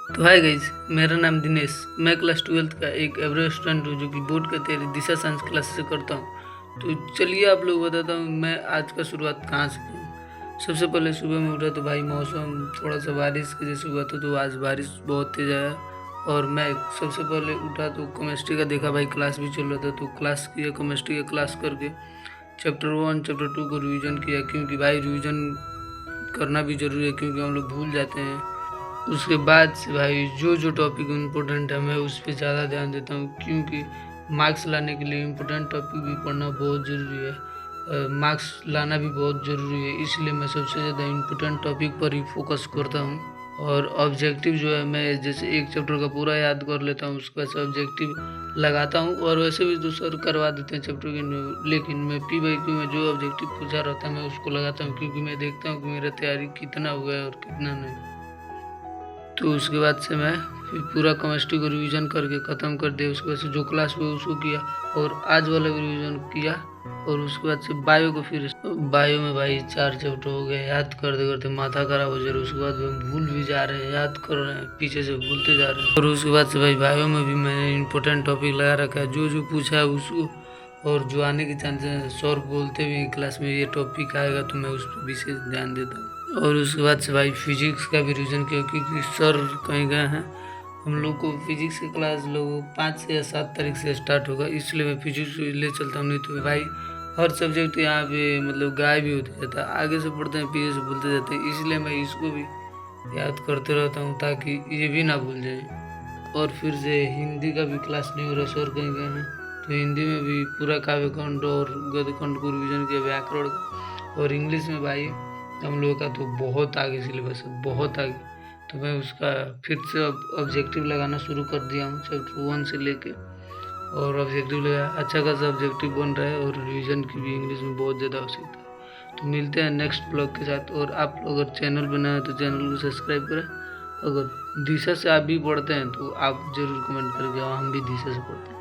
तो hi guys, मेरा नाम दिनेश। मैं क्लास 12th का एक एवरेज स्टूडेंट हूँ जो कि बोर्ड का तैयारी दिशा साइंस क्लास से करता हूँ। तो चलिए आप लोग बताता हूँ मैं आज का शुरुआत कहाँ से करूँ। सबसे पहले सुबह में उठा तो भाई मौसम थोड़ा सा बारिश के जैसे हुआ था, तो आज बारिश बहुत तेज आया। और मैं सबसे पहले उठा तो केमिस्ट्री का देखा, भाई क्लास भी चल रहा था तो क्लास किया, केमिस्ट्री का क्लास करके चैप्टर 1 चैप्टर 2 को रिवीजन किया, क्योंकि भाई रिवीजन करना भी ज़रूरी है क्योंकि हम लोग भूल जाते हैं। उसके बाद से भाई जो जो टॉपिक इम्पोर्टेंट है मैं उस पर ज़्यादा ध्यान देता हूँ, क्योंकि मार्क्स लाने के लिए इम्पोर्टेंट टॉपिक भी पढ़ना बहुत ज़रूरी है। मार्क्स लाना भी बहुत ज़रूरी है, इसलिए मैं सबसे ज़्यादा इम्पोर्टेंट टॉपिक पर ही फोकस करता हूँ। और ऑब्जेक्टिव जो है मैं जैसे एक चैप्टर का पूरा याद कर लेता हूँ, उसके बाद से ऑब्जेक्टिव लगाता हूँ। और वैसे भी तो सर करवा देते हैं चैप्टर के, लेकिन मैं P/Q में जो ऑब्जेक्टिव पूछा रहता है मैं उसको लगाता हूँ, क्योंकि मैं देखता हूँ कि मेरा तैयारी कितना हुआ है और कितना नहीं। तो उसके बाद से मैं फिर पूरा केमिस्ट्री को रिवीजन करके ख़त्म कर दिया। उसके बाद से जो क्लास हुआ उसको किया और आज वाला भी रिवीजन किया। और उसके बाद से बायो को फिर बायो में भाई 4 चैप्टर हो गए, याद करते करते माथा खराब हो जा रहा है। उसके बाद हम भूल भी जा रहे हैं, याद कर रहे हैं, पीछे से भूलते जा रहे हैं। और उसके बाद से भाई बायो में भी मैंने इंपॉर्टेंट टॉपिक लगा रखा है, जो जो पूछा है उसको। और जो आने के चांसेस हैं, सर बोलते भी क्लास में ये टॉपिक आएगा तो मैं उस पर विशेष ध्यान देता हूँ। और उसके बाद से भाई फिजिक्स का भी रिवीजन किया, क्योंकि सर कहीं गए हैं। हम लोग को फिजिक्स की क्लास लोग 5 से या 7 तारीख से स्टार्ट होगा, इसलिए मैं फिजिक्स ले चलता हूँ। नहीं तो भाई हर सब्जेक्ट यहाँ पे मतलब गायब भी होते जाता है, आगे से पढ़ते हैं पीछे से भूलते जाते हैं, इसलिए मैं इसको भी याद करते रहता हूँ ताकि ये भी ना भूल जाए। और फिर से हिंदी का भी क्लास नहीं हो रहा, सर कहीं गए हैं, तो हिंदी में भी पूरा काव्य खंड और गद्य खंड को रिविजन किया, व्याकरण का। और इंग्लिश में भाई हम लोगों का तो बहुत आगे सिलेबस है, बहुत आगे। तो मैं उसका फिर से ऑब्जेक्टिव लगाना शुरू कर दिया हूँ चैप्टर 1 से लेके। और ऑब्जेक्टिव लगा, अच्छा खासा ऑब्जेक्टिव बन रहा है और रिवीजन की भी इंग्लिश में बहुत ज़्यादा आवश्यकता है। तो मिलते हैं नेक्स्ट ब्लॉग के साथ। और आप लोग अगर चैनल बनाए तो चैनल को सब्सक्राइब करें। अगर दिशा से आप भी पढ़ते हैं तो आप ज़रूर कमेंट करके, हम भी दिशा से पढ़ते हैं।